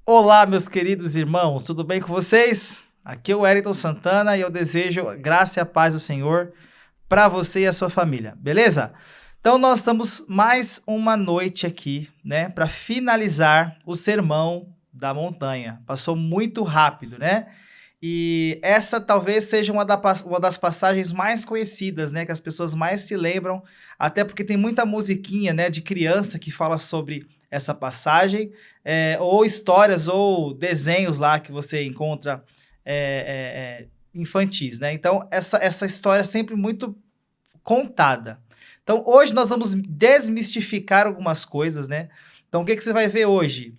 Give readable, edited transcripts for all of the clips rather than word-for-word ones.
Olá, meus queridos irmãos, tudo bem com vocês? Aqui é o Wellington Santana e eu desejo graça e a paz do Senhor para você e a sua família, beleza? Então, nós estamos mais uma noite aqui, né, para finalizar o Sermão da Montanha. Passou muito rápido, né? E essa talvez seja uma das passagens mais conhecidas, né, que as pessoas mais se lembram, até porque tem muita musiquinha, né, de criança que fala sobre essa passagem, ou histórias ou desenhos lá que você encontra infantis, né? Então, essa história é sempre muito contada. Então, hoje nós vamos desmistificar algumas coisas, né? Então, o que você vai ver hoje?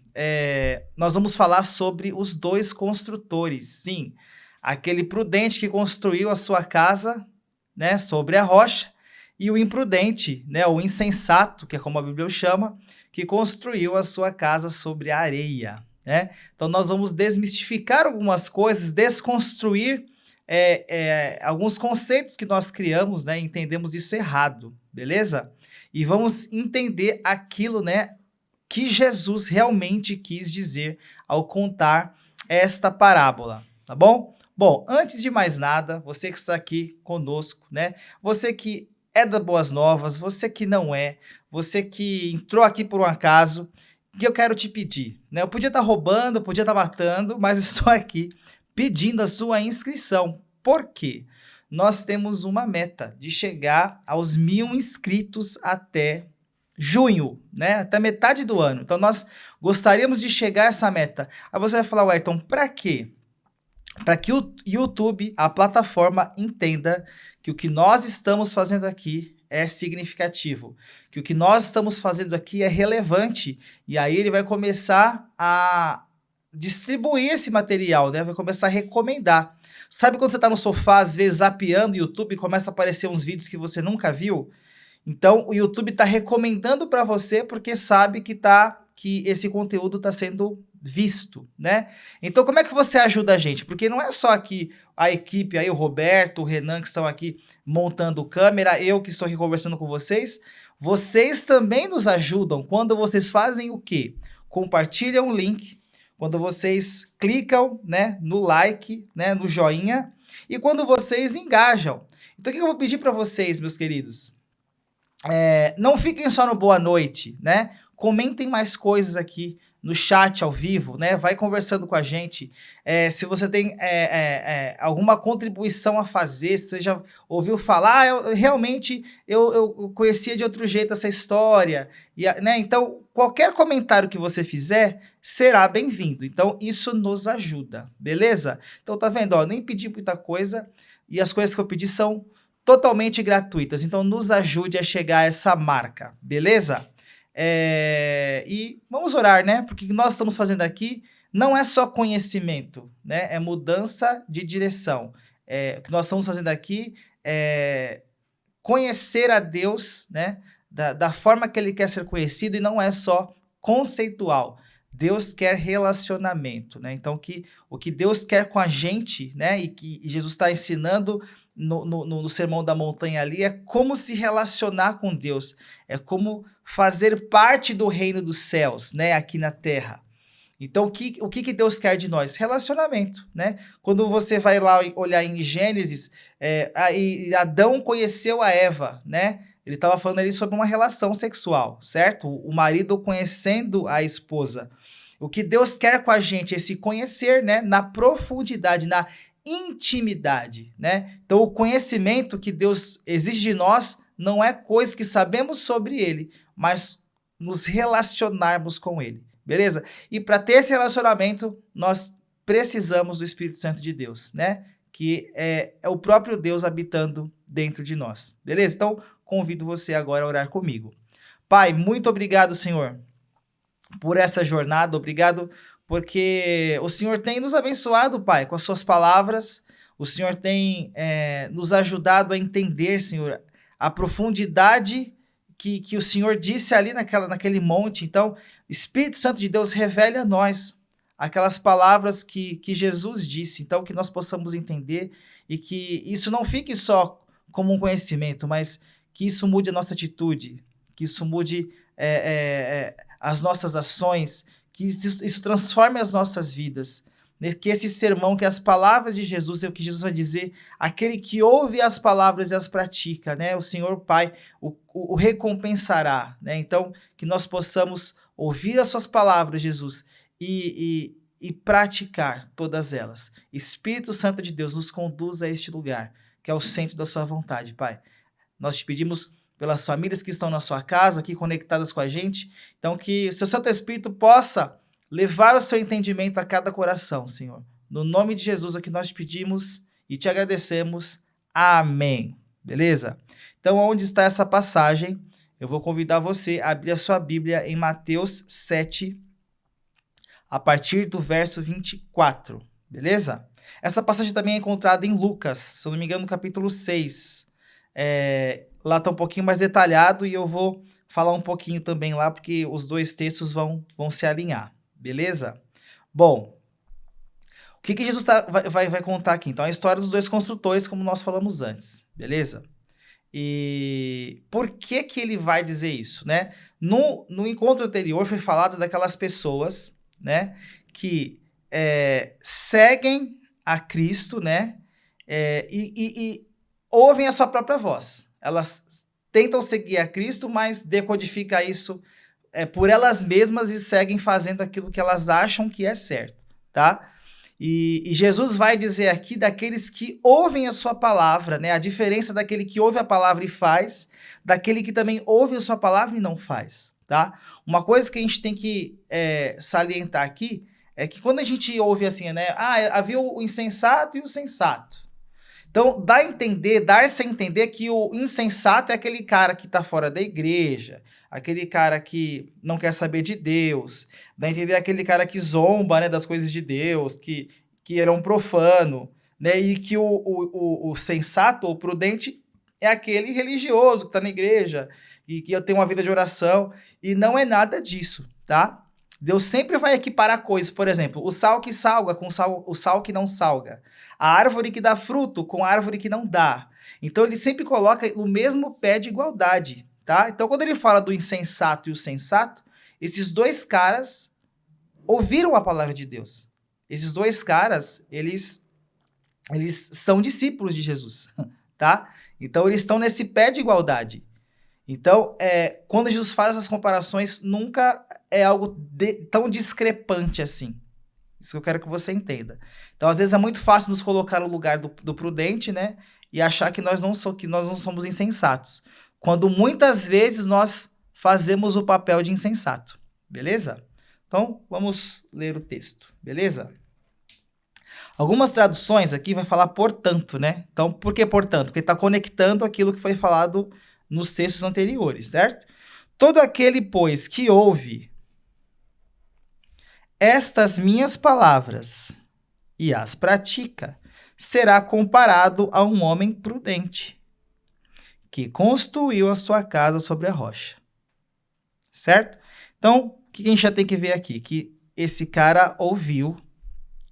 Nós vamos falar sobre os dois construtores. Sim, aquele prudente que construiu a sua casa, né, sobre a rocha, e o imprudente, né, o insensato, que é como a Bíblia o chama, que construiu a sua casa sobre a areia, né? Então, nós vamos desmistificar algumas coisas, desconstruir alguns conceitos que nós criamos, né, entendemos isso errado, beleza? E vamos entender aquilo, né, que Jesus realmente quis dizer ao contar esta parábola, tá bom? Bom, antes de mais nada, você que está aqui conosco, né? Você que é da Boas Novas, você que não é, você que entrou aqui por um acaso, o que eu quero te pedir, né? Eu podia estar roubando, podia estar matando, mas estou aqui pedindo a sua inscrição. Por quê? Nós temos uma meta de chegar aos 1.000 inscritos até junho, né? Até metade do ano. Então, nós gostaríamos de chegar a essa meta. Aí você vai falar, Wellington, para quê? Para que o YouTube, a plataforma, entenda que o que nós estamos fazendo aqui é significativo, que o que nós estamos fazendo aqui é relevante, e aí ele vai começar a distribuir esse material, né? Vai começar a recomendar. Sabe quando você está no sofá, às vezes, zapeando o YouTube e começa a aparecer uns vídeos que você nunca viu? Então, o YouTube está recomendando para você porque sabe que esse conteúdo está sendo visto, né? Então, como é que você ajuda a gente? Porque não é só aqui a equipe, aí o Roberto, o Renan que estão aqui montando câmera, eu que estou aqui conversando com vocês. Vocês também nos ajudam quando vocês fazem o quê? Compartilham o link, quando vocês clicam, né, no like, né, no joinha, e quando vocês engajam. Então, o que eu vou pedir para vocês, meus queridos? Não fiquem só no boa noite, né? Comentem mais coisas aqui no chat ao vivo, né? Vai conversando com a gente. Se você tem alguma contribuição a fazer, se você já ouviu falar, realmente eu conhecia de outro jeito essa história, né? Então, qualquer comentário que você fizer será bem-vindo. Então, isso nos ajuda, beleza? Então, tá vendo? Ó, nem pedi muita coisa e as coisas que eu pedi são totalmente gratuitas. Então, nos ajude a chegar a essa marca, beleza? E vamos orar, né? Porque o que nós estamos fazendo aqui não é só conhecimento, né? É mudança de direção. O que nós estamos fazendo aqui é conhecer a Deus, né? Da forma que Ele quer ser conhecido, e não é só conceitual. Deus quer relacionamento, né? Então, o que Deus quer com a gente, né? E que Jesus está ensinando no Sermão da Montanha ali, é como se relacionar com Deus, é como fazer parte do reino dos céus, né? Aqui na terra. Então, o que Deus quer de nós? Relacionamento, né? Quando você vai lá olhar em Gênesis, aí Adão conheceu a Eva, né? Ele estava falando ali sobre uma relação sexual, certo? O marido conhecendo a esposa. O que Deus quer com a gente é se conhecer, né? Na profundidade, na intimidade, né? Então, o conhecimento que Deus exige de nós não é coisa que sabemos sobre Ele, mas nos relacionarmos com Ele. Beleza? E para ter esse relacionamento, nós precisamos do Espírito Santo de Deus, né? Que é o próprio Deus habitando dentro de nós. Beleza? Então, convido você agora a orar comigo. Pai, muito obrigado, Senhor, por essa jornada. Obrigado porque o Senhor tem nos abençoado, Pai, com as suas palavras. O Senhor tem nos ajudado a entender, Senhor, a profundidade que o Senhor disse ali naquele monte. Então, Espírito Santo de Deus, revele a nós aquelas palavras que Jesus disse. Então, que nós possamos entender e que isso não fique só como um conhecimento, mas que isso mude a nossa atitude, que isso mude as nossas ações, que isso transforme as nossas vidas, né? Que esse sermão, que as palavras de Jesus, é o que Jesus vai dizer, aquele que ouve as palavras e as pratica, né? O Senhor Pai o recompensará, né? Então, que nós possamos ouvir as suas palavras, Jesus, e praticar todas elas. Espírito Santo de Deus, nos conduz a este lugar, que é o centro da sua vontade, Pai. Nós te pedimos pelas famílias que estão na sua casa, aqui conectadas com a gente, então que o seu Santo Espírito possa levar o seu entendimento a cada coração, Senhor. No nome de Jesus é que nós te pedimos e te agradecemos. Amém. Beleza? Então, onde está essa passagem? Eu vou convidar você a abrir a sua Bíblia em Mateus 7, a partir do verso 24. Beleza? Essa passagem também é encontrada em Lucas, se eu não me engano, no capítulo 6. Lá está um pouquinho mais detalhado e eu vou falar um pouquinho também lá, porque os dois textos vão se alinhar, beleza? Bom, o que Jesus vai contar aqui? Então, a história dos dois construtores, como nós falamos antes, beleza? E por que ele vai dizer isso, né? No encontro anterior foi falado daquelas pessoas, né, que seguem a Cristo, né, e ouvem a sua própria voz. Elas tentam seguir a Cristo, mas decodificam isso por elas mesmas e seguem fazendo aquilo que elas acham que é certo, tá? E Jesus vai dizer aqui daqueles que ouvem a sua palavra, né? A diferença daquele que ouve a palavra e faz, daquele que também ouve a sua palavra e não faz, tá? Uma coisa que a gente tem que salientar aqui é que quando a gente ouve assim, né? Havia o insensato e o sensato. Então, dar-se a entender que o insensato é aquele cara que está fora da igreja, aquele cara que não quer saber de Deus, dá a entender aquele cara que zomba, né, das coisas de Deus, que ele é um profano, né, e que o sensato ou prudente é aquele religioso que está na igreja e que tem uma vida de oração, e não é nada disso, tá? Deus sempre vai equiparar coisas, por exemplo, o sal que salga com o sal que não salga. A árvore que dá fruto com a árvore que não dá. Então ele sempre coloca o mesmo pé de igualdade, tá? Então quando ele fala do insensato e o sensato, esses dois caras ouviram a palavra de Deus. Esses dois caras, eles são discípulos de Jesus, tá? Então eles estão nesse pé de igualdade. Então, quando Jesus faz essas comparações, nunca é algo tão discrepante assim. Isso que eu quero que você entenda. Então, às vezes é muito fácil nos colocar no lugar do prudente, né? E achar que nós não somos insensatos. Quando muitas vezes nós fazemos o papel de insensato. Beleza? Então, vamos ler o texto. Beleza? Algumas traduções aqui vai falar portanto, né? Então, por que portanto? Porque está conectando aquilo que foi falado nos textos anteriores, certo? Todo aquele, pois, que ouve estas minhas palavras e as pratica, será comparado a um homem prudente, que construiu a sua casa sobre a rocha. Certo? Então, o que a gente já tem que ver aqui? Que esse cara ouviu,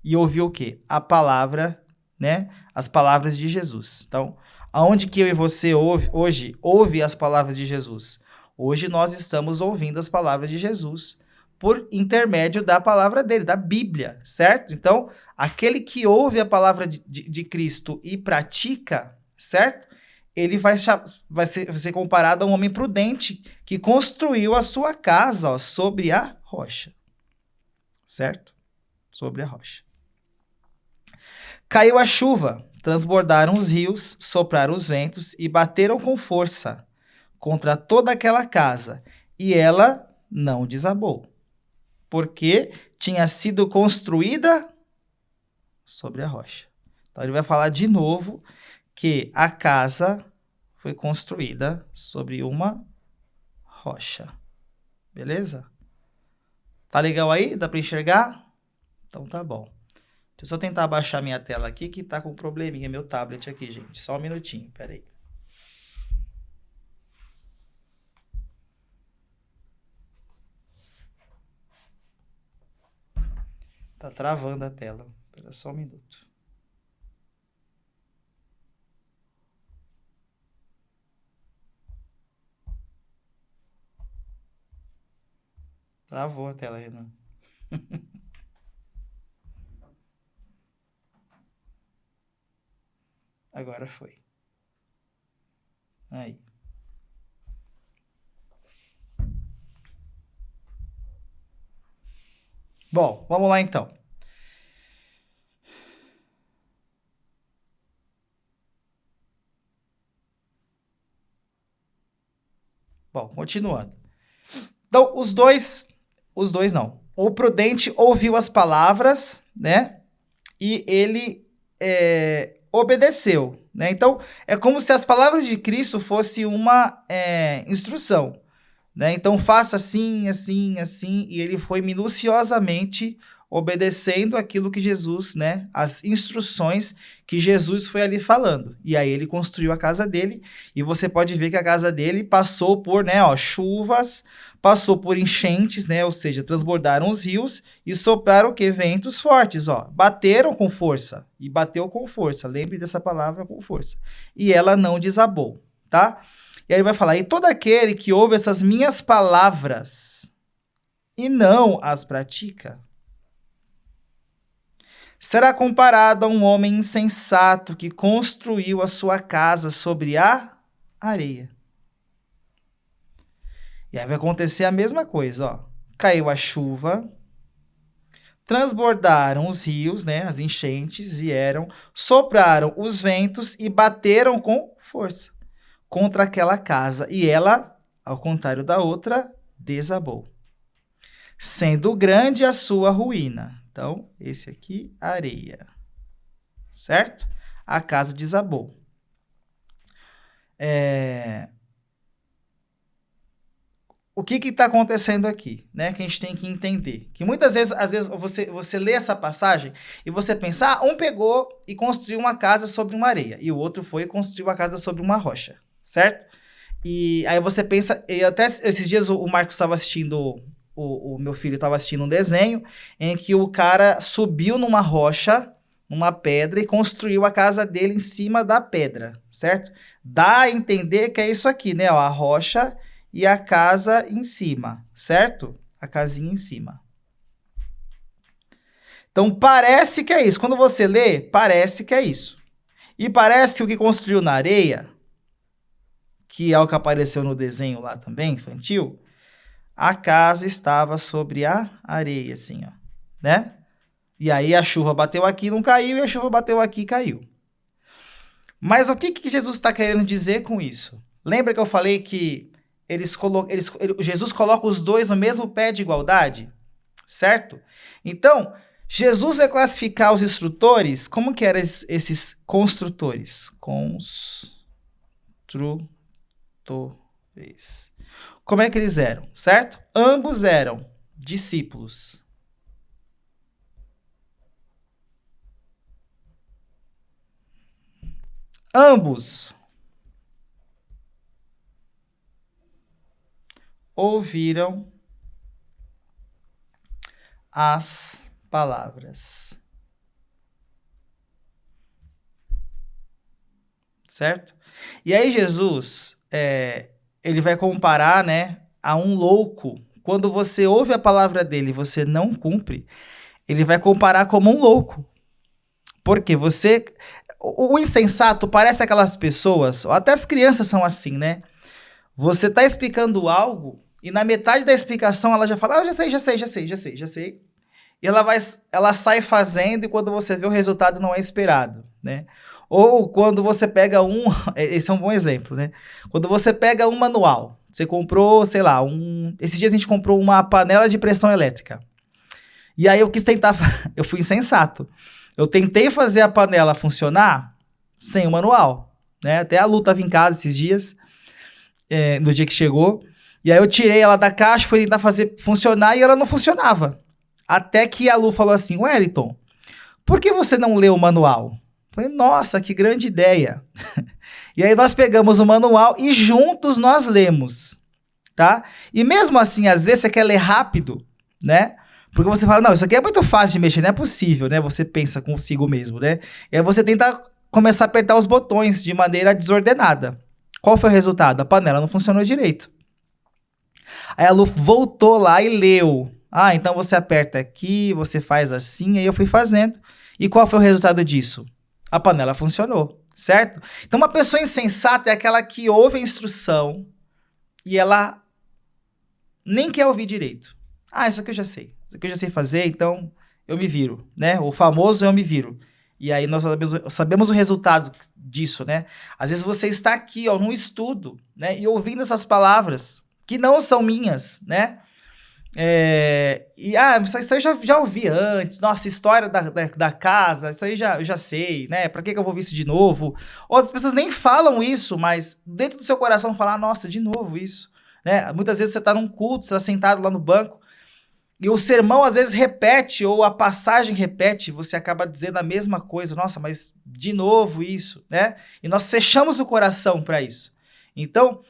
e ouviu o quê? A palavra, né? As palavras de Jesus. Então, aonde que eu e você hoje ouve as palavras de Jesus? Hoje nós estamos ouvindo as palavras de Jesus por intermédio da palavra dele, da Bíblia, certo? Então, aquele que ouve a palavra de Cristo e pratica, certo? Ele vai ser comparado a um homem prudente que construiu a sua casa, ó, sobre a rocha, certo? Sobre a rocha. Caiu a chuva, transbordaram os rios, sopraram os ventos e bateram com força contra toda aquela casa, e ela não desabou, porque tinha sido construída sobre a rocha. Então ele vai falar de novo que a casa foi construída sobre uma rocha. Beleza? Tá legal aí? Dá para enxergar? Então tá bom. Deixa eu só tentar abaixar minha tela aqui, que tá com um probleminha, meu tablet aqui, gente. Só um minutinho, peraí. Tá travando a tela. Espera só um minuto. Travou a tela, Renan. Agora foi. Aí. Bom, vamos lá então. Bom, continuando. Então, os dois não. O prudente ouviu as palavras, né? E ele obedeceu, né? Então, é como se as palavras de Cristo fossem uma instrução, né? Então, faça assim, assim, assim, e ele foi minuciosamente obedecendo aquilo que Jesus, né? As instruções que Jesus foi ali falando. E aí ele construiu a casa dele, e você pode ver que a casa dele passou por, né, ó, chuvas, passou por enchentes, né? Ou seja, transbordaram os rios e sopraram o quê? Ventos fortes, ó. Bateram com força, e bateu com força. Lembre dessa palavra, com força. E ela não desabou, tá? E aí ele vai falar, e todo aquele que ouve essas minhas palavras e não as pratica, será comparado a um homem insensato que construiu a sua casa sobre a areia. E aí vai acontecer a mesma coisa, ó. Caiu a chuva, transbordaram os rios, né? As enchentes vieram, sopraram os ventos e bateram com força contra aquela casa. E ela, ao contrário da outra, desabou, sendo grande a sua ruína. Então, esse aqui, areia. Certo? A casa desabou. O que está acontecendo aqui, né? Que a gente tem que entender. Que muitas vezes, às vezes, você lê essa passagem e você pensa, um pegou e construiu uma casa sobre uma areia, e o outro foi e construiu uma casa sobre uma rocha, certo? E aí você pensa, e até esses dias o Marcos estava assistindo, o meu filho estava assistindo um desenho em que o cara subiu numa rocha, numa pedra, e construiu a casa dele em cima da pedra, certo? Dá a entender que é isso aqui, né? Ó, a rocha e a casa em cima, certo? A casinha em cima. Então, parece que é isso. Quando você lê, parece que é isso. E parece que o que construiu na areia, que é o que apareceu no desenho lá também, infantil, a casa estava sobre a areia, assim, ó, né? E aí a chuva bateu aqui e não caiu, e a chuva bateu aqui e caiu. Mas o que Jesus está querendo dizer com isso? Lembra que eu falei que Jesus coloca os dois no mesmo pé de igualdade? Certo? Então, Jesus vai classificar os instrutores, como que eram esses construtores? Construtores. Como é que eles eram, certo? Ambos eram discípulos. Ambos ouviram as palavras. Certo? E aí Jesus, ele vai comparar, né, a um louco. Quando você ouve a palavra dele e você não cumpre, ele vai comparar como um louco. Porque o insensato parece aquelas pessoas, ou até as crianças são assim, né? Você está explicando algo e na metade da explicação ela já fala, já sei. E ela sai fazendo, e quando você vê, o resultado não é esperado, né? Ou quando você pega esse é um bom exemplo, né? Quando você pega um manual, você comprou, sei lá, esses dias a gente comprou uma panela de pressão elétrica. E aí eu eu fui insensato. Eu tentei fazer a panela funcionar sem o manual, né? Até a Lu estava em casa esses dias, no dia que chegou. E aí eu tirei ela da caixa, fui tentar fazer funcionar e ela não funcionava. Até que a Lu falou assim, Wellington, por que você não leu o manual? Eu falei, nossa, que grande ideia. E aí nós pegamos o manual e juntos nós lemos, tá? E mesmo assim, às vezes você quer ler rápido, né? Porque você fala, não, isso aqui é muito fácil de mexer, não é possível, né? Você pensa consigo mesmo, né? E aí você tenta começar a apertar os botões de maneira desordenada. Qual foi o resultado? A panela não funcionou direito. Aí a Lu voltou lá e leu. Ah, então você aperta aqui, você faz assim, aí eu fui fazendo. E qual foi o resultado disso? A panela funcionou, certo? Então uma pessoa insensata é aquela que ouve a instrução e ela nem quer ouvir direito. Ah, isso aqui eu já sei. Isso aqui eu já sei fazer, então eu me viro, né? O famoso eu me viro. E aí nós sabemos o resultado disso, né? Às vezes você está aqui, ó, num estudo, né? E ouvindo essas palavras que não são minhas, né? Isso aí eu já ouvi antes. Nossa, história da casa, isso aí eu já sei, né? Pra que eu vou ouvir isso de novo? Outras pessoas nem falam isso, mas dentro do seu coração falar, nossa, de novo isso, né? Muitas vezes você tá num culto, você tá sentado lá no banco, e o sermão às vezes repete, ou a passagem repete, você acaba dizendo a mesma coisa. Nossa, mas de novo isso, né? E nós fechamos o coração para isso. Então,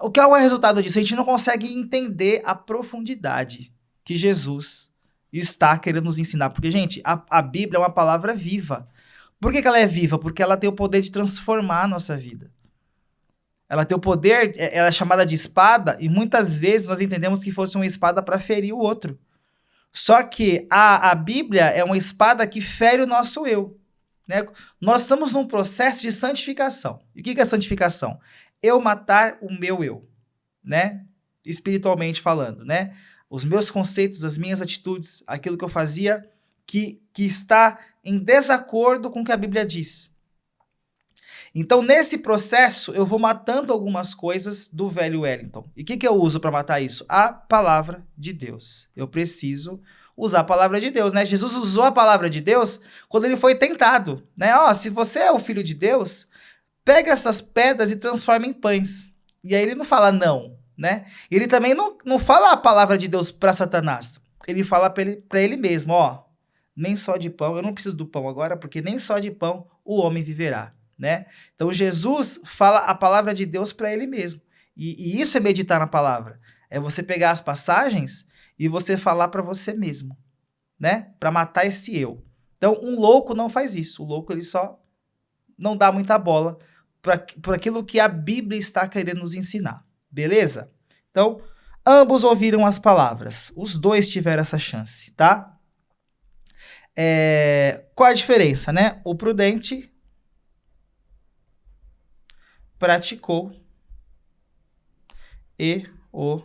o que é o resultado disso? A gente não consegue entender a profundidade que Jesus está querendo nos ensinar. Porque, gente, a Bíblia é uma palavra viva. Por que ela é viva? Porque ela tem o poder de transformar a nossa vida. Ela tem o poder, ela é chamada de espada, e muitas vezes nós entendemos que fosse uma espada para ferir o outro. Só que a Bíblia é uma espada que fere o nosso eu. Né? Nós estamos num processo de santificação. E o que é santificação? Eu matar o meu eu, né? Espiritualmente falando, né? Os meus conceitos, as minhas atitudes, aquilo que eu fazia que está em desacordo com o que a Bíblia diz. Então, nesse processo, eu vou matando algumas coisas do velho Wellington. E o que eu uso para matar isso? A palavra de Deus. Eu preciso usar a palavra de Deus, né? Jesus usou a palavra de Deus quando ele foi tentado, né? Se você é o filho de Deus, pega essas pedras e transforma em pães. E aí ele não fala não, né? Ele também não fala a palavra de Deus para Satanás. Ele fala para ele mesmo, nem só de pão, eu não preciso do pão agora, porque nem só de pão o homem viverá. Né? Então Jesus fala a palavra de Deus para ele mesmo. E isso é meditar na palavra. É você pegar as passagens e você falar para você mesmo, né? Para matar esse eu. Então um louco não faz isso. O louco ele só não dá muita bola para aquilo que a Bíblia está querendo nos ensinar. Beleza? Então ambos ouviram as palavras. Os dois tiveram essa chance, tá? Qual a diferença, né? O prudente praticou e o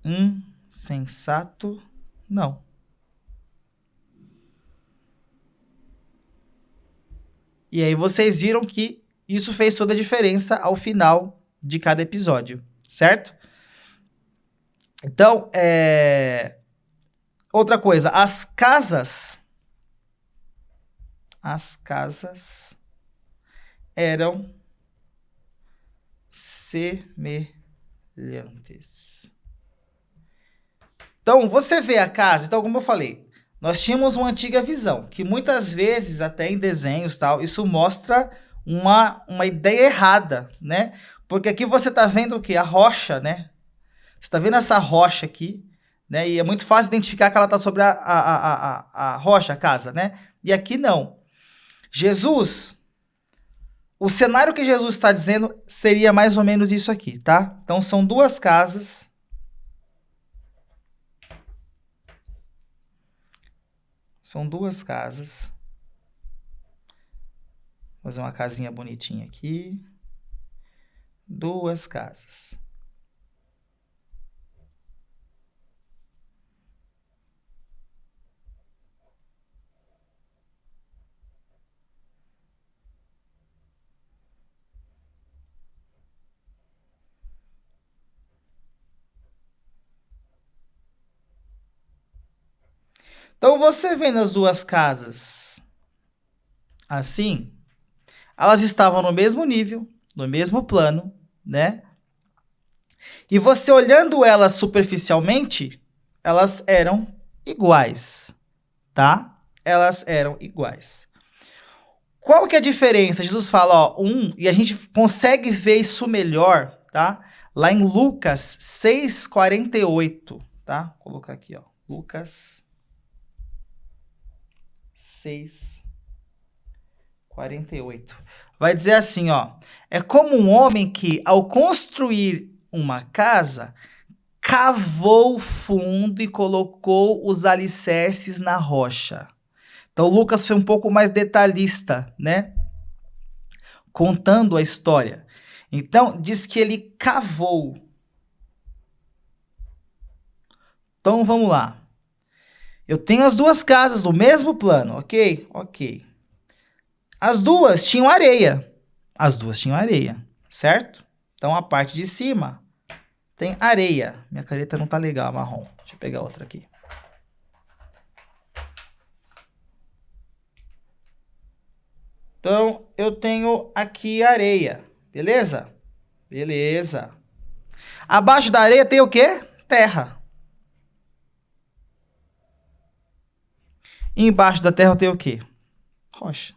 insensato não. E aí vocês viram que isso fez toda a diferença ao final de cada episódio, certo? Então, outra coisa, as casas eram semelhantes. Então, você vê a casa, então como eu falei, nós tínhamos uma antiga visão, que muitas vezes, até em desenhos tal, isso mostra uma ideia errada, né? Porque aqui você está vendo o quê? A rocha, né? Você está vendo essa rocha aqui, né? E é muito fácil identificar que ela está sobre a rocha, a casa, né? E aqui não. O cenário que Jesus está dizendo seria mais ou menos isso aqui, tá? Então são duas casas. São duas casas. Vou fazer uma casinha bonitinha aqui. Duas casas. Então você vendo as duas casas assim, elas estavam no mesmo nível, no mesmo plano, né? E você olhando elas superficialmente, elas eram iguais, tá? Elas eram iguais. Qual que é a diferença? Jesus fala, e a gente consegue ver isso melhor, tá? Lá em Lucas 6:48, tá? Vou colocar aqui, Lucas 6:48. Vai dizer assim, é como um homem que, ao construir uma casa, cavou fundo e colocou os alicerces na rocha. Então, Lucas foi um pouco mais detalhista, né? Contando a história. Então, diz que ele cavou. Então, vamos lá. Eu tenho as duas casas do mesmo plano, ok? Ok. As duas tinham areia. As duas tinham areia, certo? Então, a parte de cima tem areia. Minha caneta não tá legal, marrom. Deixa eu pegar outra aqui. Então, eu tenho aqui areia, beleza? Beleza. Abaixo da areia tem o quê? Terra. E embaixo da terra tem o quê? Rocha.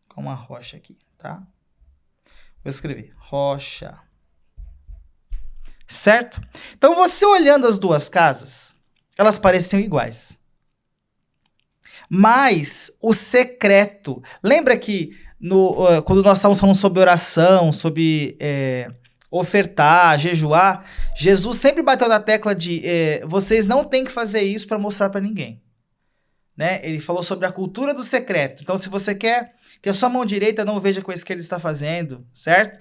Com uma rocha aqui, tá? Vou escrever rocha. Certo? Então, você olhando as duas casas, elas pareciam iguais. Mas o secreto... Lembra que quando nós estávamos falando sobre oração, sobre ofertar, jejuar, Jesus sempre bateu na tecla de vocês não têm que fazer isso para mostrar para ninguém. Né? Ele falou sobre a cultura do secreto. Então, se você quer que a sua mão direita não veja coisa que ele está fazendo, certo?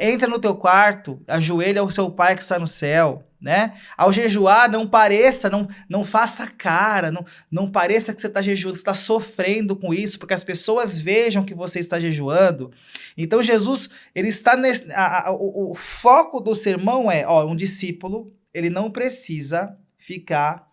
Entra no teu quarto, ajoelha ao seu pai que está no céu, né? Ao jejuar, não pareça, não faça cara, não pareça que você está jejuando, você está sofrendo com isso, porque as pessoas vejam que você está jejuando. Então, Jesus, ele está nesse... o foco do sermão um discípulo, ele não precisa ficar...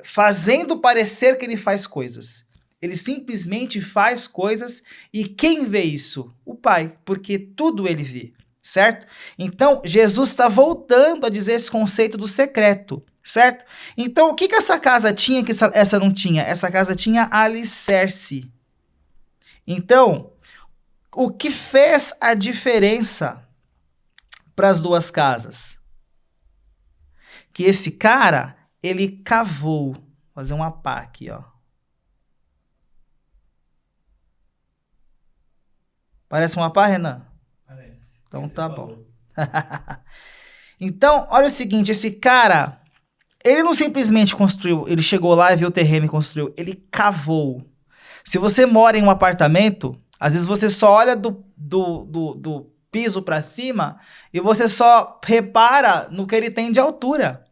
fazendo parecer que ele faz coisas. Ele simplesmente faz coisas e quem vê isso? O Pai, porque tudo ele vê, certo? Então, Jesus está voltando a dizer esse conceito do secreto, certo? Então, o que essa casa tinha que essa não tinha? Essa casa tinha alicerce. Então, o que fez a diferença para as duas casas? Que esse cara... ele cavou. Vou fazer uma pá aqui, ó. Parece uma pá, Renan? Parece. Então tá bom. Então, olha o seguinte, esse cara, ele não simplesmente construiu, ele chegou lá e viu o terreno e construiu, ele cavou. Se você mora em um apartamento, às vezes você só olha do piso para cima e você só repara no que ele tem de altura.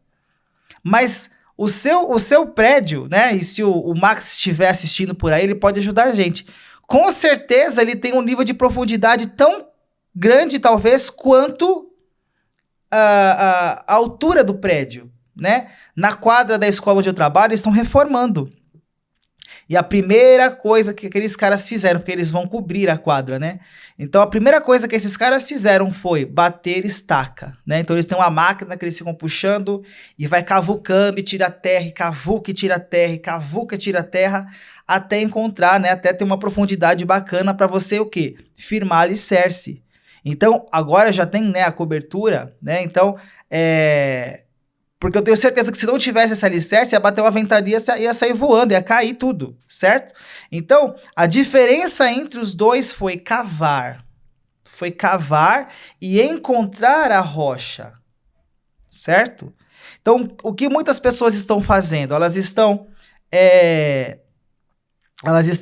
Mas o seu prédio, né? E se o Max estiver assistindo por aí, ele pode ajudar a gente. Com certeza ele tem um nível de profundidade tão grande, talvez, quanto a altura do prédio, né? Na quadra da escola onde eu trabalho, eles estão reformando. E a primeira coisa que aqueles caras fizeram, porque eles vão cobrir a quadra, né? Então, a primeira coisa que esses caras fizeram foi bater estaca, né? Então, eles têm uma máquina que eles ficam puxando e vai cavucando e tira terra, e cavuca e tira terra, e cavuca e tira terra, até encontrar, né? Até ter uma profundidade bacana para você, o quê? Firmar alicerce. Então, agora já tem, né, a cobertura, né? Então, porque eu tenho certeza que se não tivesse esse alicerce, ia bater uma ventania, ia sair voando, ia cair tudo, certo? Então, a diferença entre os dois foi cavar. Foi cavar e encontrar a rocha, certo? Então, o que muitas pessoas estão fazendo? Elas estão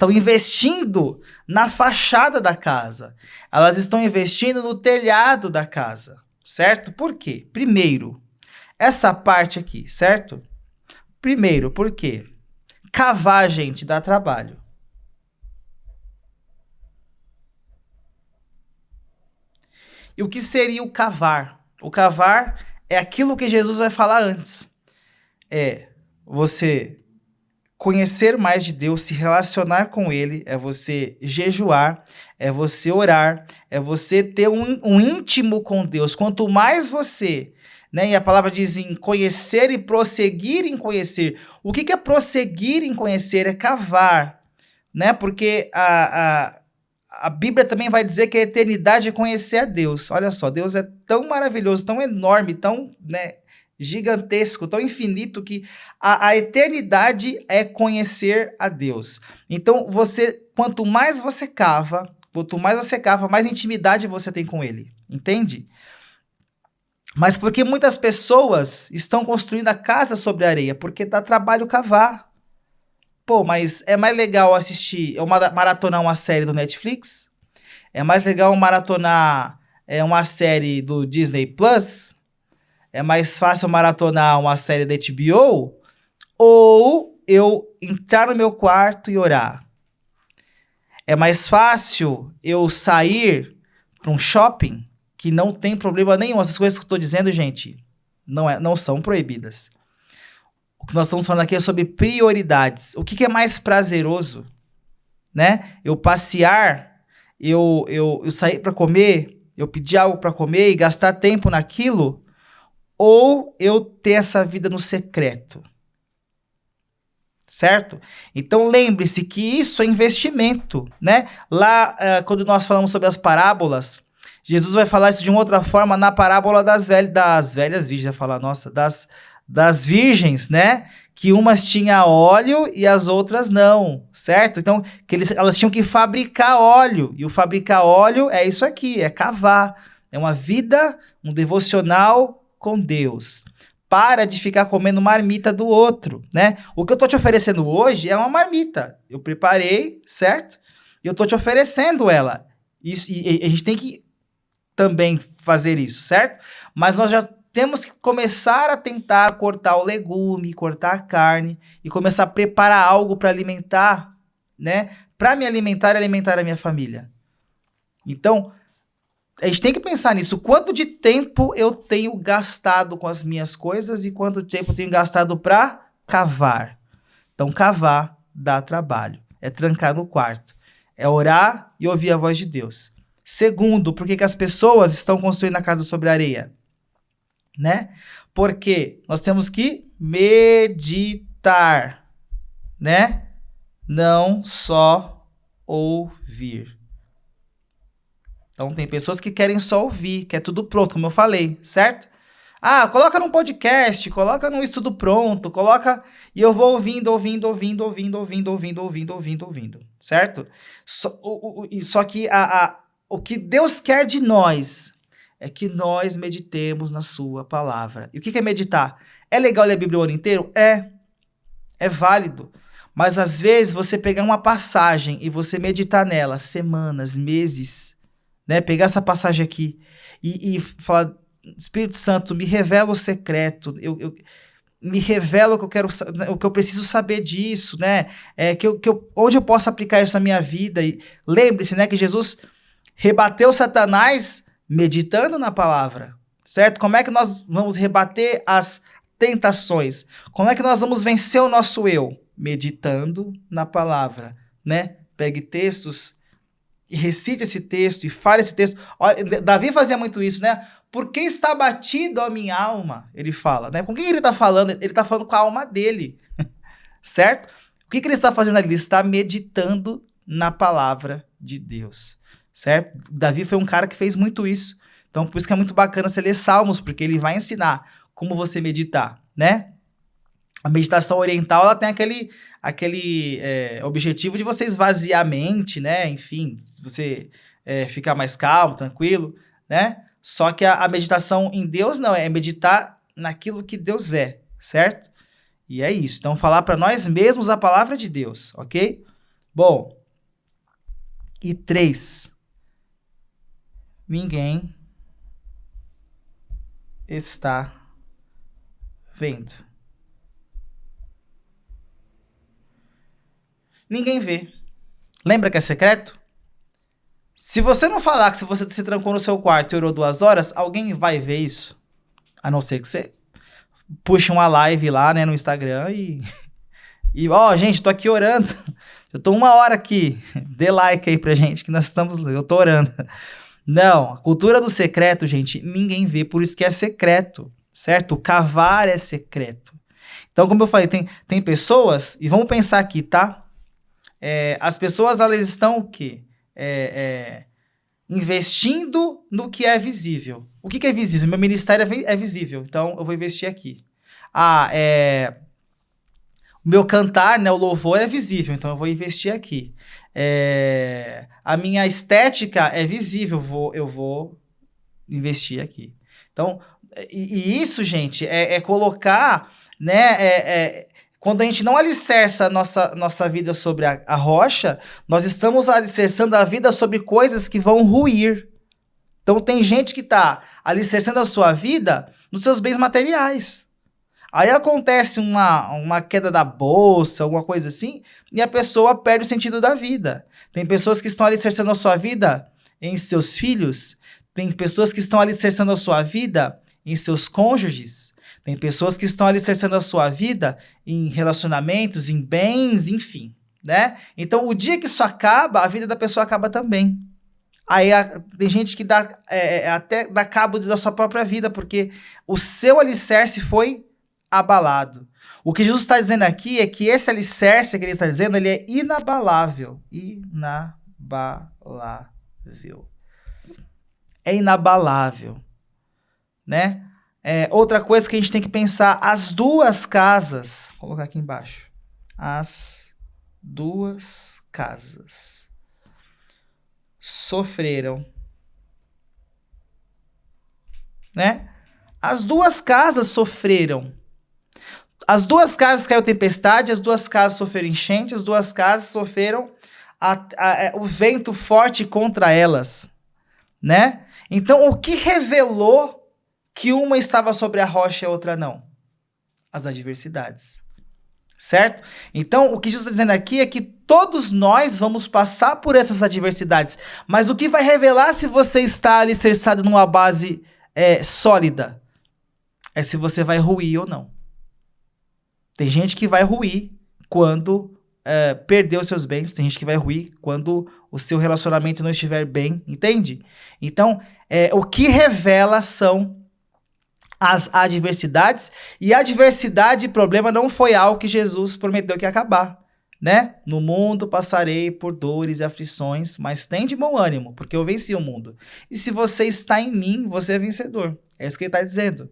investindo na fachada da casa. Elas estão investindo no telhado da casa, certo? Por quê? Primeiro, essa parte aqui, certo? Primeiro, por quê? Cavar, gente, dá trabalho. E o que seria o cavar? O cavar é aquilo que Jesus vai falar antes. É você conhecer mais de Deus, se relacionar com Ele, é você jejuar, é você orar, é você ter um íntimo com Deus. Quanto mais você... né? E a palavra diz em conhecer e prosseguir em conhecer. O que é prosseguir em conhecer? É cavar, né? Porque a Bíblia também vai dizer que a eternidade é conhecer a Deus. Olha só, Deus é tão maravilhoso, tão enorme, tão, né, gigantesco, tão infinito, que a eternidade é conhecer a Deus. Então, quanto mais você cava, Quanto mais você cava, mais intimidade você tem com ele. Entende? Mas por que muitas pessoas estão construindo a casa sobre a areia? Porque dá trabalho cavar. Pô, mas é mais legal assistir, maratonar uma série do Netflix? É mais legal maratonar uma série do Disney Plus? É mais fácil maratonar uma série da HBO? Ou eu entrar no meu quarto e orar? É mais fácil eu sair para um shopping que não tem problema nenhum. Essas coisas que eu estou dizendo, gente, não são proibidas. O que nós estamos falando aqui é sobre prioridades. O que é mais prazeroso, né? Eu passear, eu sair para comer, eu pedir algo para comer e gastar tempo naquilo, ou eu ter essa vida no secreto? Certo? Então lembre-se que isso é investimento, né? Lá, quando nós falamos sobre as parábolas, Jesus vai falar isso de uma outra forma na parábola das velhas virgens, vai falar, nossa, das virgens, né? Que umas tinham óleo e as outras não, certo? Então, elas tinham que fabricar óleo, e o fabricar óleo é isso aqui, é cavar, é uma vida, um devocional com Deus. Para de ficar comendo marmita do outro, né? O que eu tô te oferecendo hoje é uma marmita. Eu preparei, certo? E eu tô te oferecendo ela. Isso, e a gente tem que também fazer isso, certo? Mas nós já temos que começar a tentar cortar o legume, cortar a carne e começar a preparar algo para alimentar, né? Para me alimentar e alimentar a minha família. Então, a gente tem que pensar nisso. Quanto de tempo eu tenho gastado com as minhas coisas e quanto tempo eu tenho gastado para cavar. Então, cavar dá trabalho. É trancar no quarto. É orar e ouvir a voz de Deus. Segundo, por que as pessoas estão construindo a casa sobre a areia? Né? Porque nós temos que meditar, né? Não só ouvir. Então, tem pessoas que querem só ouvir, que é tudo pronto, como eu falei, certo? Ah, coloca num podcast, coloca num estudo pronto, coloca... E eu vou ouvindo, certo? Só que o que Deus quer de nós é que nós meditemos na sua palavra. E o que é meditar? É legal ler a Bíblia o ano inteiro? É válido. Mas às vezes você pegar uma passagem e você meditar nela semanas, meses... né? Pegar essa passagem aqui e falar, Espírito Santo, me revela o secreto, me revela o que eu quero, o que eu preciso saber disso, né? Onde eu posso aplicar isso na minha vida. E lembre-se, né, que Jesus rebateu Satanás meditando na palavra, certo? Como é que nós vamos rebater as tentações? Como é que nós vamos vencer o nosso eu? Meditando na palavra, né? Pegue textos e recite esse texto e fale esse texto. Olha, Davi fazia muito isso, né? Por que está abatido a minha alma? Ele fala, né? Com quem ele está falando? Ele está falando com a alma dele, certo? O que ele está fazendo ali? Ele está meditando na palavra de Deus, certo? Davi foi um cara que fez muito isso. Então, por isso que é muito bacana você ler Salmos, porque ele vai ensinar como você meditar, né? A meditação oriental, ela tem aquele objetivo de você esvaziar a mente, né? Enfim, você ficar mais calmo, tranquilo, né? Só que a meditação em Deus não, é meditar naquilo que Deus é, certo? E é isso. Então, falar para nós mesmos a palavra de Deus, ok? Bom, e 3. Ninguém está vendo. Ninguém vê. Lembra que é secreto? Se você não falar que você se trancou no seu quarto e orou 2 horas, alguém vai ver isso? A não ser que você puxe uma live lá, né, no Instagram gente, tô aqui orando. Eu tô 1 hora aqui. Dê like aí pra gente que eu tô orando. Não, a cultura do secreto, gente, ninguém vê, por isso que é secreto, certo? O cavar é secreto. Então, como eu falei, tem pessoas, e vamos pensar aqui, tá? As pessoas, elas estão o quê? Investindo no que é visível. O que é visível? Meu ministério é visível, então eu vou investir aqui. O meu cantar, né, o louvor é visível, então eu vou investir aqui. A minha estética é visível, eu vou investir aqui. Então, e isso, gente, é colocar, né? Quando a gente não alicerça a nossa vida sobre a rocha, nós estamos alicerçando a vida sobre coisas que vão ruir. Então, tem gente que está alicerçando a sua vida nos seus bens materiais. Aí acontece uma queda da bolsa, alguma coisa assim, e a pessoa perde o sentido da vida. Tem pessoas que estão alicerçando a sua vida em seus filhos, tem pessoas que estão alicerçando a sua vida em seus cônjuges, tem pessoas que estão alicerçando a sua vida em relacionamentos, em bens, enfim, né? Então, o dia que isso acaba, a vida da pessoa acaba também. Aí tem gente que até dá cabo da sua própria vida, porque o seu alicerce foi abalado. O que Jesus está dizendo aqui é que esse alicerce que ele está dizendo, ele é inabalável. Inabalável. É inabalável, né? Outra coisa que a gente tem que pensar, as duas casas, vou colocar aqui embaixo, as duas casas sofreram, né? As duas casas sofreram. As duas casas caiu tempestade, as duas casas sofreram enchente, as duas casas sofreram o vento forte contra elas, né? Então, o que revelou que uma estava sobre a rocha e a outra não? As adversidades, certo? Então, o que Jesus está dizendo aqui é que todos nós vamos passar por essas adversidades, mas o que vai revelar se você está alicerçado numa base sólida é se você vai ruir ou não. Tem gente que vai ruir quando perder os seus bens, tem gente que vai ruir quando o seu relacionamento não estiver bem, entende? Então, o que revela são as adversidades, e a adversidade e problema não foi algo que Jesus prometeu que ia acabar, né? No mundo passarei por dores e aflições, mas tem de bom ânimo, porque eu venci o mundo. E se você está em mim, você é vencedor. É isso que ele está dizendo.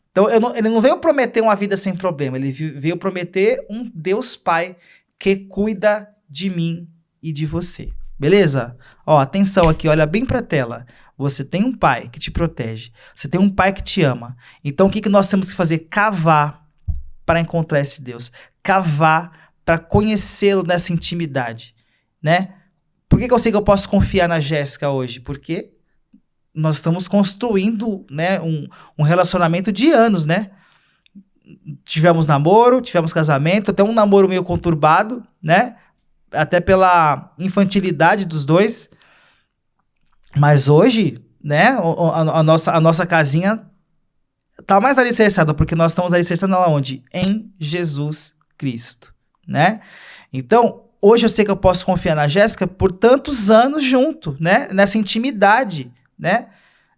Então, ele não veio prometer uma vida sem problema, ele veio prometer um Deus Pai que cuida de mim e de você. Beleza? Ó, atenção aqui, olha bem para a tela. Você tem um pai que te protege, você tem um pai que te ama. Então, o que nós temos que fazer? Cavar para encontrar esse Deus. Cavar para conhecê-lo nessa intimidade, né? Por que eu sei que eu posso confiar na Jéssica hoje? Porque nós estamos construindo, né, um relacionamento de anos, né? Tivemos namoro, tivemos casamento, até um namoro meio conturbado, né? Até pela infantilidade dos dois. Mas hoje, né, a nossa casinha tá mais alicerçada, porque nós estamos alicerçando ela onde? Em Jesus Cristo, né? Então, hoje eu sei que eu posso confiar na Jéssica por tantos anos junto, né? Nessa intimidade, né?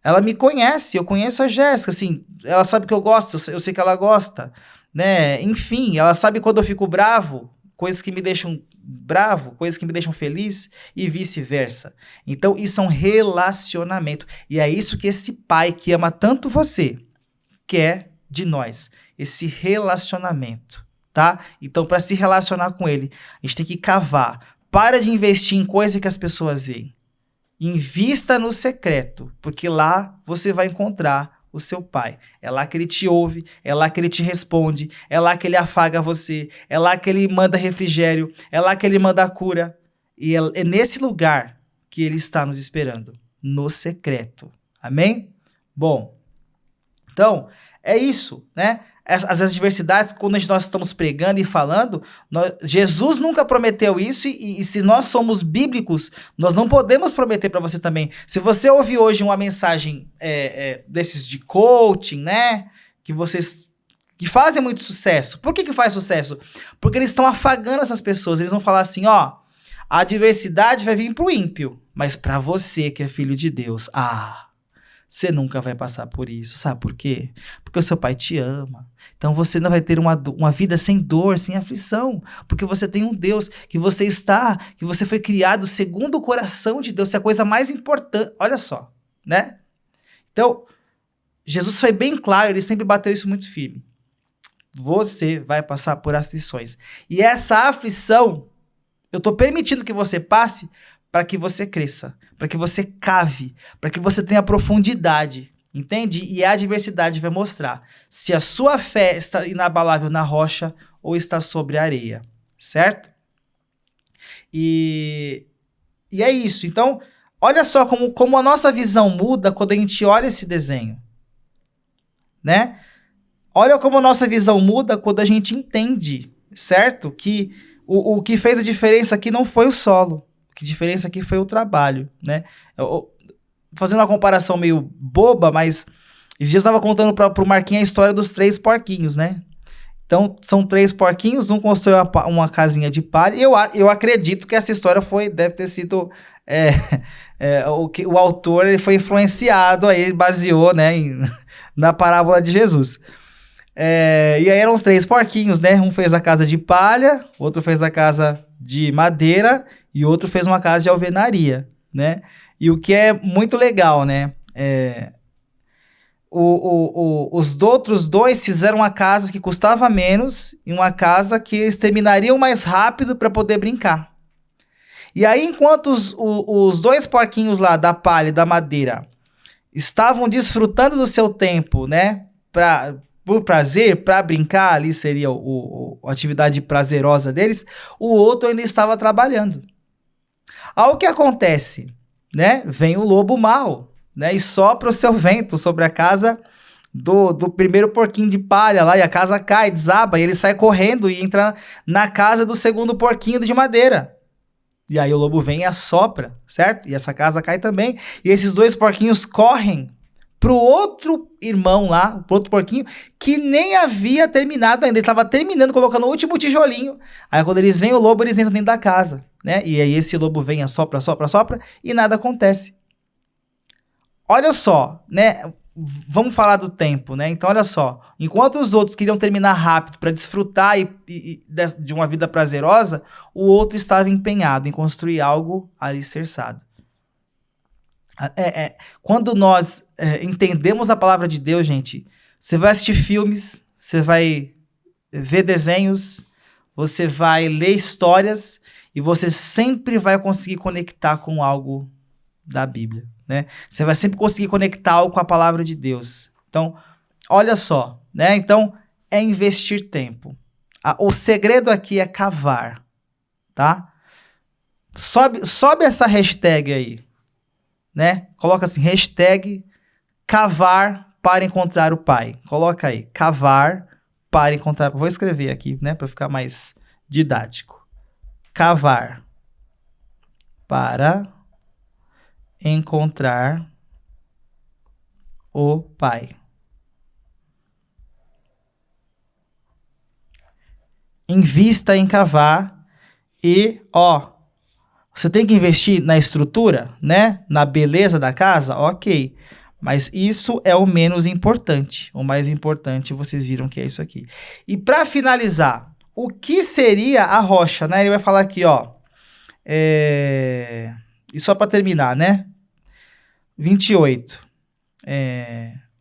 Ela me conhece, eu conheço a Jéssica, assim, ela sabe que eu gosto, eu sei que ela gosta, né? Enfim, ela sabe quando eu fico bravo, coisas que me deixam bravo, coisas que me deixam feliz e vice-versa. Então, isso é um relacionamento. E é isso que esse pai que ama tanto você quer de nós, esse relacionamento, tá? Então, para se relacionar com ele, a gente tem que cavar. Para de investir em coisa que as pessoas veem. Invista no secreto, porque lá você vai encontrar o seu pai. É lá que ele te ouve, é lá que ele te responde, é lá que ele afaga você, é lá que ele manda refrigério, é lá que ele manda a cura. E é nesse lugar que ele está nos esperando, no secreto. Amém? Bom, então, é isso, né? As adversidades, quando nós estamos pregando e falando, Jesus nunca prometeu isso e se nós somos bíblicos, nós não podemos prometer para você também. Se você ouvir hoje uma mensagem desses de coaching, né, que fazem muito sucesso. Por que faz sucesso? Porque eles estão afagando essas pessoas. Eles vão falar assim, ó, a adversidade vai vir pro ímpio, mas para você que é filho de Deus, você nunca vai passar por isso. Sabe por quê? Porque o seu pai te ama. Então você não vai ter uma vida sem dor, sem aflição. Porque você tem um Deus que você foi criado segundo o coração de Deus. Isso é a coisa mais importante. Olha só, né? Então, Jesus foi bem claro, ele sempre bateu isso muito firme. Você vai passar por aflições. E essa aflição Eu estou permitindo que você passe para que você cresça, para que você cave, para que você tenha profundidade, entende? E a adversidade vai mostrar se a sua fé está inabalável na rocha ou está sobre a areia, certo? E é isso. Então, olha só como a nossa visão muda quando a gente olha esse desenho, né? Olha como a nossa visão muda quando a gente entende, certo? Que o que fez a diferença aqui não foi o solo. O que diferença aqui foi o trabalho, né? Fazendo uma comparação meio boba, mas esses dias eu estava contando para o Marquinhos a história dos 3 porquinhos, né? Então, são 3 porquinhos, um construiu uma casinha de palha, e eu acredito que essa história deve ter sido... o autor ele foi influenciado, aí baseou, né, na parábola de Jesus. E aí eram os 3 porquinhos, né? Um fez a casa de palha, outro fez a casa de madeira e outro fez uma casa de alvenaria, né? E o que é muito legal, né? Os outros 2 fizeram uma casa que custava menos e uma casa que eles terminariam mais rápido para poder brincar. E aí, enquanto os 2 porquinhos lá da palha e da madeira estavam desfrutando do seu tempo, né? Por prazer, para brincar, ali seria a atividade prazerosa deles, o outro ainda estava trabalhando. Ao que acontece, né? Vem o lobo mau, né? E sopra o seu vento sobre a casa do primeiro porquinho de palha lá, e a casa cai, desaba, e ele sai correndo e entra na casa do segundo porquinho de madeira. E aí o lobo vem e assopra, certo? E essa casa cai também. E esses 2 porquinhos correm pro outro irmão lá, pro outro porquinho, que nem havia terminado ainda. Ele estava terminando, colocando o último tijolinho. Aí quando eles veem o lobo, eles entram dentro da casa, né? E aí esse lobo vem, assopra, assopra, assopra, e nada acontece. Olha só, né? Vamos falar do tempo, né? Então, olha só. Enquanto os outros queriam terminar rápido para desfrutar de uma vida prazerosa, o outro estava empenhado em construir algo alicerçado. Quando nós entendemos a palavra de Deus, gente, você vai assistir filmes, você vai ver desenhos, você vai ler histórias e você sempre vai conseguir conectar com algo da Bíblia, né? Você vai sempre conseguir conectar algo com a palavra de Deus. Então, olha só, né? Então, é investir tempo. O segredo aqui é cavar, tá? Sobe essa hashtag aí, né? Coloca assim, hashtag cavar para encontrar o Pai. Coloca aí, cavar para encontrar... Vou escrever aqui, né? Para ficar mais didático. Cavar para encontrar o Pai. Invista em cavar e, você tem que investir na estrutura, né? Na beleza da casa, ok. Mas isso é o menos importante. O mais importante, vocês viram que é isso aqui. E para finalizar, o que seria a rocha, né? Ele vai falar aqui, E só para terminar, né? 28.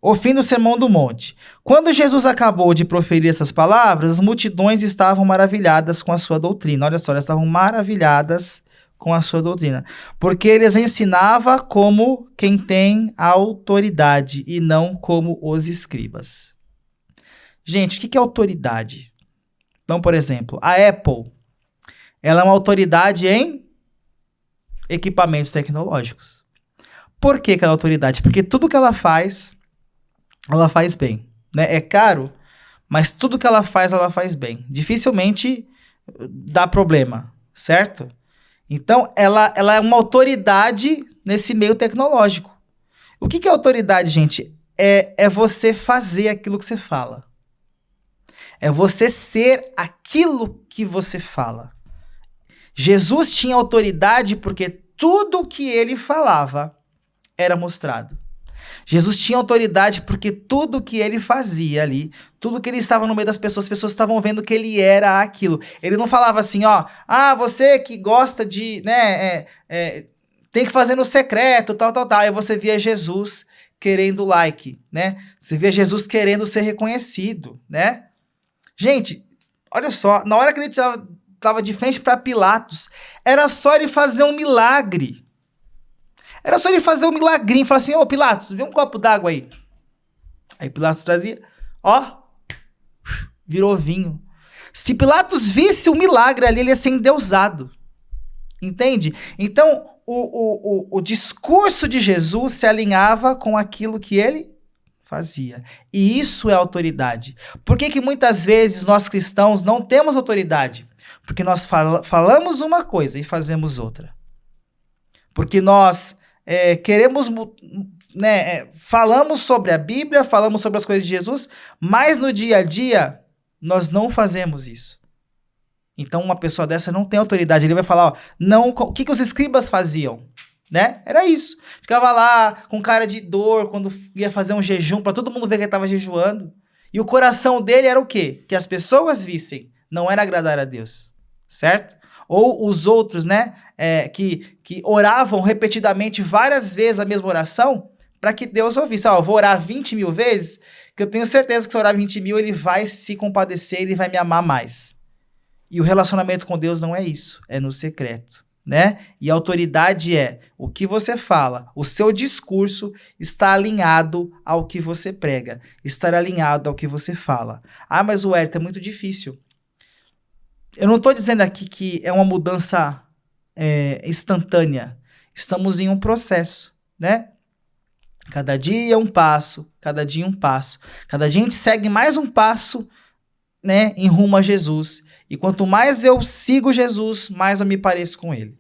O fim do Sermão do Monte. Quando Jesus acabou de proferir essas palavras, as multidões estavam maravilhadas com a sua doutrina. Olha só, elas estavam maravilhadas com a sua doutrina. Porque eles ensinava como quem tem a autoridade e não como os escribas. Gente, o que é autoridade? Então, por exemplo, a Apple, ela é uma autoridade em equipamentos tecnológicos. Por que ela é autoridade? Porque tudo que ela faz bem, né? É caro, mas tudo que ela faz bem. Dificilmente dá problema, certo? Então, ela é uma autoridade nesse meio tecnológico. O que é autoridade, gente? É você fazer aquilo que você fala. É você ser aquilo que você fala. Jesus tinha autoridade porque tudo que ele falava era mostrado. Jesus tinha autoridade porque tudo que ele fazia ali, tudo que ele estava no meio das pessoas, as pessoas estavam vendo que ele era aquilo. Ele não falava assim, você que gosta de, né, tem que fazer no secreto, tal. Aí você via Jesus querendo like, né? Você via Jesus querendo ser reconhecido, né? Gente, olha só, na hora que ele estava estava de frente para Pilatos. Era só ele fazer um milagre. Era só ele fazer um milagrinho. Falar assim, ô Pilatos, vê um copo d'água aí. Aí Pilatos trazia, ó, virou vinho. Se Pilatos visse o milagre ali, ele ia ser endeusado. Entende? Então, o discurso de Jesus se alinhava com aquilo que ele fazia. E isso é autoridade. Por que que muitas vezes nós cristãos não temos autoridade? Porque nós falamos uma coisa e fazemos outra. Porque nós queremos, né, falamos sobre a Bíblia, falamos sobre as coisas de Jesus, mas no dia a dia nós não fazemos isso. Então uma pessoa dessa não tem autoridade. Ele vai falar, ó, não, o que os escribas faziam? Né? Era isso. Ficava lá com cara de dor quando ia fazer um jejum para todo mundo ver que ele estava jejuando. E o coração dele era o quê? Que as pessoas vissem. Não era agradar a Deus. Certo? Ou os outros, né? Que oravam repetidamente várias vezes a mesma oração para que Deus ouvisse. Ó, eu vou orar 20 mil vezes, que eu tenho certeza que se eu orar 20 mil, ele vai se compadecer, ele vai me amar mais. E o relacionamento com Deus não é isso. É no secreto. Né? E a autoridade é o que você fala, o seu discurso está alinhado ao que você prega, estar alinhado ao que você fala. Ah, mas o Hérito é muito difícil. Eu não estou dizendo aqui que é uma mudança instantânea. Estamos em um processo, né? Cada dia um passo, cada dia um passo. Cada dia a gente segue mais um passo, né, em rumo a Jesus. E quanto mais eu sigo Jesus, mais eu me pareço com ele.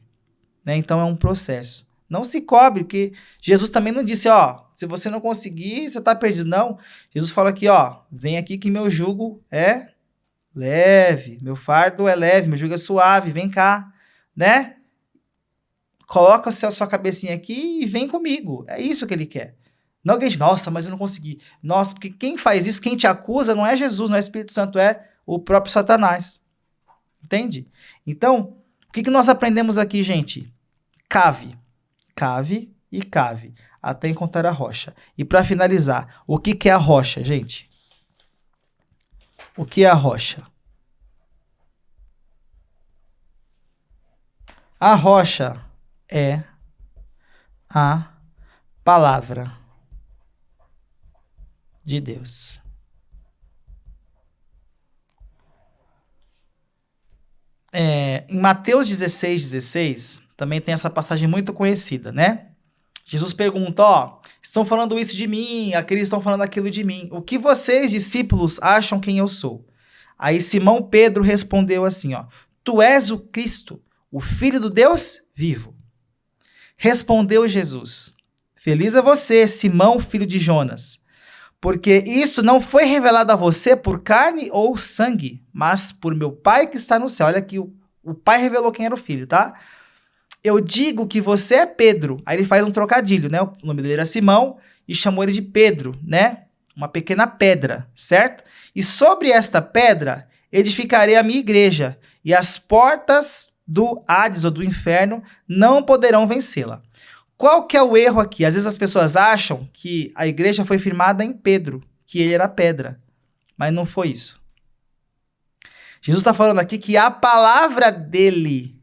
Né? Então é um processo. Não se cobre, porque Jesus também não disse, ó, se você não conseguir, você está perdido. Não. Jesus fala aqui, ó, vem aqui que meu jugo é leve, meu fardo é leve, meu jugo é suave, vem cá, né? Coloca a sua cabecinha aqui e vem comigo. É isso que ele quer. Não que a gente, nossa, mas eu não consegui. Nossa, porque quem faz isso, quem te acusa, não é Jesus, não é o Espírito Santo, é o próprio Satanás. Entende? Então, o que nós aprendemos aqui, gente? Cave e cave, até encontrar a rocha. E para finalizar, o que é a rocha, gente? O que é a rocha? A rocha é a palavra de Deus. Em Mateus 16, também tem essa passagem muito conhecida, né? Jesus pergunta, ó, estão falando isso de mim, aqueles estão falando aquilo de mim. O que vocês, discípulos, acham quem eu sou? Aí Simão Pedro respondeu assim, ó, tu és o Cristo, o Filho do Deus vivo. Respondeu Jesus, feliz é você, Simão, filho de Jonas, porque isso não foi revelado a você por carne ou sangue, mas por meu Pai que está no céu. Olha aqui, o Pai revelou quem era o Filho, tá? Eu digo que você é Pedro. Aí ele faz um trocadilho, né? O nome dele era Simão e chamou ele de Pedro, né? Uma pequena pedra, certo? E sobre esta pedra edificarei a minha igreja, e as portas do Hades ou do inferno não poderão vencê-la. Qual que é o erro aqui? Às vezes as pessoas acham que a igreja foi firmada em Pedro, que ele era pedra, mas não foi isso. Jesus está falando aqui que a palavra dele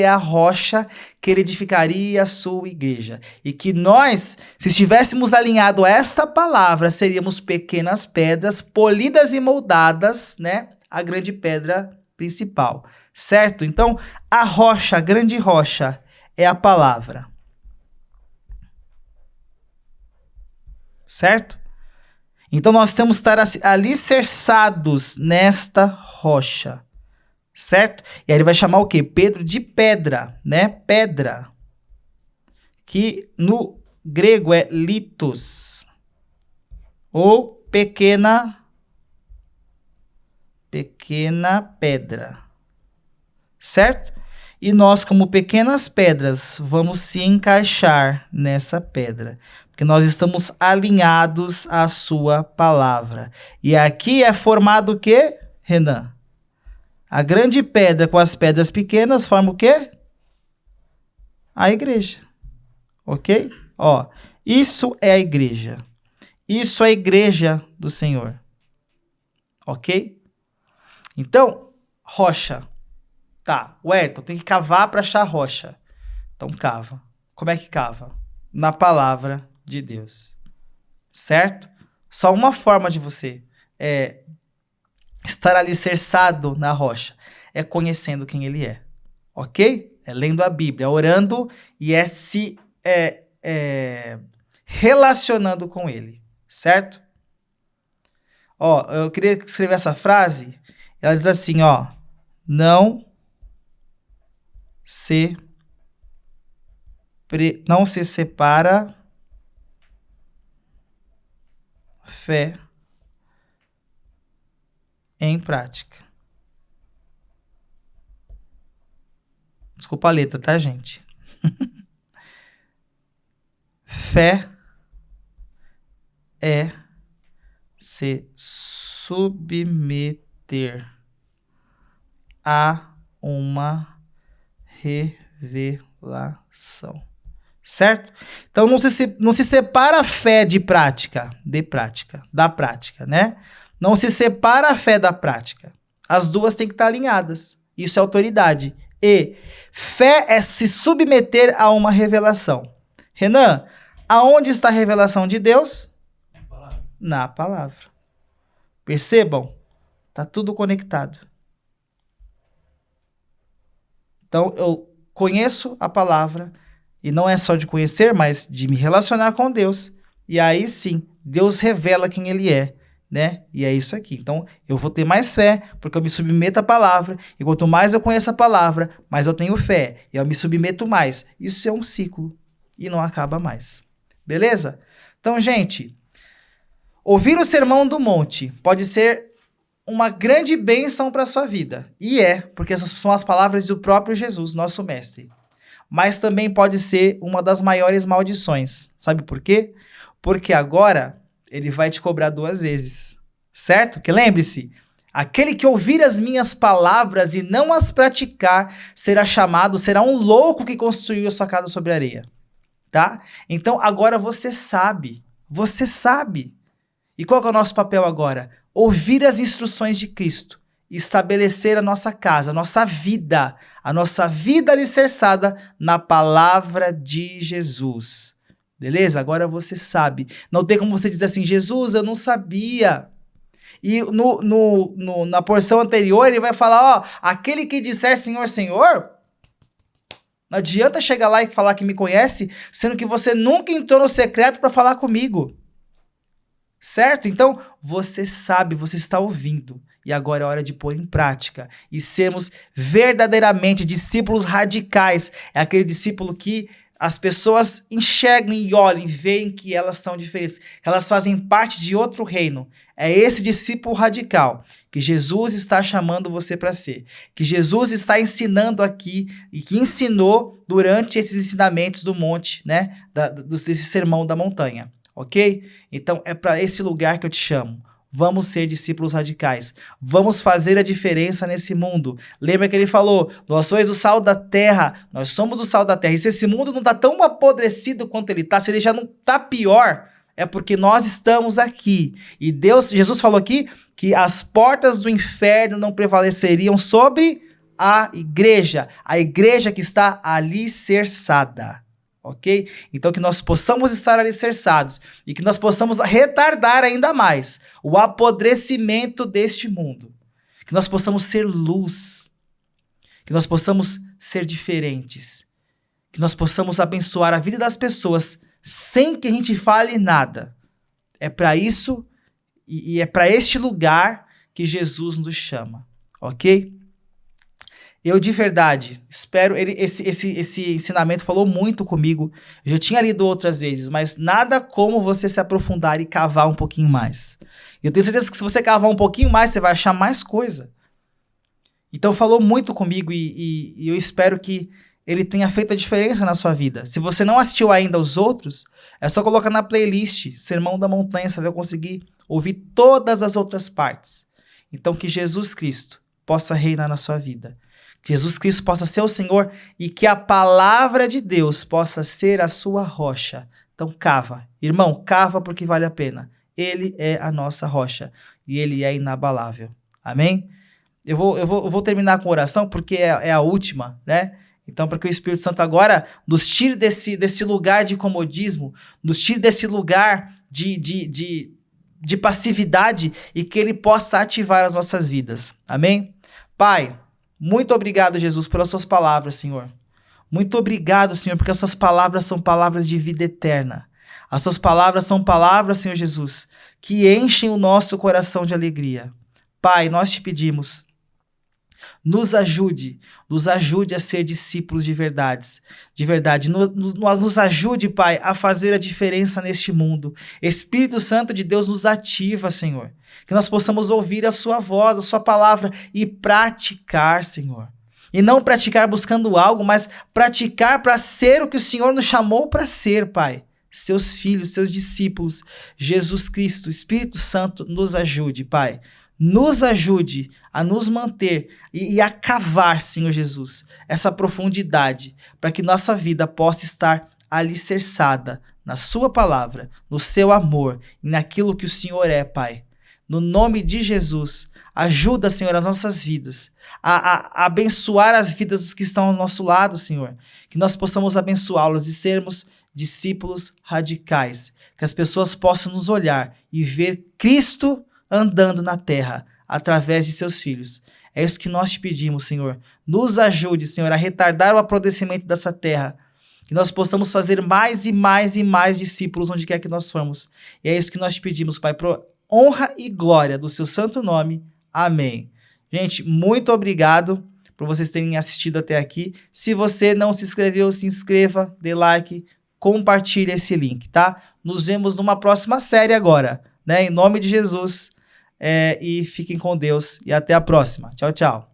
é a rocha que ele edificaria a sua igreja. E que nós, se estivéssemos alinhados a esta palavra, seríamos pequenas pedras polidas e moldadas, né? A grande pedra principal, certo? Então, a rocha, a grande rocha, é a palavra. Certo? Então, nós temos que estar alicerçados nesta rocha. Certo? E aí ele vai chamar o quê? Pedro de pedra, né? Pedra. Que no grego é litos. Ou pequena pedra. Certo? E nós, como pequenas pedras, vamos se encaixar nessa pedra. Porque nós estamos alinhados à sua palavra. E aqui é formado o quê, Renan? A grande pedra com as pedras pequenas forma o quê? A igreja. Ok? Ó, isso é a igreja. Isso é a igreja do Senhor. Ok? Então, rocha. Tá, Wellington, tem que cavar para achar rocha. Então, cava. Como é que cava? Na palavra de Deus. Certo? Só uma forma de você estar alicerçado na rocha é conhecendo quem ele é. Ok? É lendo a Bíblia, orando e se relacionando com ele. Certo? Ó, eu queria escrever essa frase. Ela diz assim, ó. Não se separa fé em prática. Desculpa a letra, tá, gente? Fé é se submeter a uma revelação. Certo? Então não se separa a fé de prática, da prática, né? Não se separa a fé da prática. As duas têm que estar alinhadas. Isso é autoridade. E fé é se submeter a uma revelação. Renan, aonde está a revelação de Deus? Na palavra. Percebam? Tá tudo conectado. Então eu conheço a palavra. E não é só de conhecer, mas de me relacionar com Deus. E aí sim, Deus revela quem ele é, né? E é isso aqui. Então, eu vou ter mais fé, porque eu me submeto à palavra. E quanto mais eu conheço a palavra, mais eu tenho fé. E eu me submeto mais. Isso é um ciclo. E não acaba mais. Beleza? Então, gente, ouvir o Sermão do Monte pode ser uma grande bênção para a sua vida. E porque essas são as palavras do próprio Jesus, nosso mestre. Mas também pode ser uma das maiores maldições. Sabe por quê? Porque agora ele vai te cobrar 2 vezes. Certo? Que lembre-se, aquele que ouvir as minhas palavras e não as praticar será um louco que construiu a sua casa sobre areia. Tá? Então agora você sabe. Você sabe. E qual que é o nosso papel agora? Ouvir as instruções de Cristo. Estabelecer a nossa casa, a nossa vida alicerçada na palavra de Jesus. Beleza? Agora você sabe. Não tem como você dizer assim, Jesus, eu não sabia. E na porção anterior ele vai falar, ó, aquele que disser Senhor, Senhor, não adianta chegar lá e falar que me conhece, sendo que você nunca entrou no secreto para falar comigo. Certo? Então, você sabe, você está ouvindo. E agora é hora de pôr em prática e sermos verdadeiramente discípulos radicais. É aquele discípulo que as pessoas enxergam e olham e veem que elas são diferentes, que elas fazem parte de outro reino. É esse discípulo radical que Jesus está chamando você para ser, que Jesus está ensinando aqui e que ensinou durante esses ensinamentos do monte, né? Desse sermão da montanha, ok? Então é para esse lugar que eu te chamo. Vamos ser discípulos radicais. Vamos fazer a diferença nesse mundo. Lembra que ele falou, nós somos o sal da terra. Nós somos o sal da terra. E se esse mundo não está tão apodrecido quanto ele está, se ele já não está pior, é porque nós estamos aqui. E Jesus falou aqui que as portas do inferno não prevaleceriam sobre a igreja que está alicerçada. Ok? Então que nós possamos estar alicerçados e que nós possamos retardar ainda mais o apodrecimento deste mundo. Que nós possamos ser luz. Que nós possamos ser diferentes. Que nós possamos abençoar a vida das pessoas sem que a gente fale nada. É para isso e é para este lugar que Jesus nos chama. Ok? Eu de verdade espero, esse ensinamento falou muito comigo, eu já tinha lido outras vezes, mas nada como você se aprofundar e cavar um pouquinho mais. Eu tenho certeza que se você cavar um pouquinho mais, você vai achar mais coisa. Então falou muito comigo e eu espero que ele tenha feito a diferença na sua vida. Se você não assistiu ainda aos outros, é só colocar na playlist Sermão da Montanha, você vai conseguir ouvir todas as outras partes. Então que Jesus Cristo possa reinar na sua vida. Que Jesus Cristo possa ser o Senhor e que a palavra de Deus possa ser a sua rocha. Então cava. Irmão, cava porque vale a pena. Ele é a nossa rocha e ele é inabalável. Amém? eu vou terminar com oração, porque é a última, né? Então, para que o Espírito Santo agora nos tire desse lugar de comodismo, nos tire desse lugar de passividade e que ele possa ativar as nossas vidas. Amém? Pai, muito obrigado, Jesus, pelas suas palavras, Senhor. Muito obrigado, Senhor, porque as suas palavras são palavras de vida eterna. As suas palavras são palavras, Senhor Jesus, que enchem o nosso coração de alegria. Pai, nós te pedimos, nos ajude a ser discípulos de verdade. Nos ajude, Pai, a fazer a diferença neste mundo. Espírito Santo de Deus nos ativa, Senhor. Que nós possamos ouvir a sua voz, a sua palavra e praticar, Senhor. E não praticar buscando algo, mas praticar para ser o que o Senhor nos chamou para ser, Pai. Seus filhos, seus discípulos, Jesus Cristo, Espírito Santo, nos ajude, Pai. Nos ajude a nos manter e a cavar, Senhor Jesus, essa profundidade, para que nossa vida possa estar alicerçada na sua palavra, no seu amor e naquilo que o Senhor é, Pai. No nome de Jesus, ajuda, Senhor, as nossas vidas, a abençoar as vidas dos que estão ao nosso lado, Senhor. Que nós possamos abençoá-los e sermos discípulos radicais. Que as pessoas possam nos olhar e ver Cristo andando na terra, através de seus filhos. É isso que nós te pedimos, Senhor. Nos ajude, Senhor, a retardar o apodrecimento dessa terra. Que nós possamos fazer mais e mais e mais discípulos onde quer que nós formos. E é isso que nós te pedimos, Pai, por honra e glória do seu santo nome. Amém. Gente, muito obrigado por vocês terem assistido até aqui. Se você não se inscreveu, se inscreva, dê like, compartilhe esse link, tá? Nos vemos numa próxima série agora, né? Em nome de Jesus. E fiquem com Deus e até a próxima. Tchau, tchau.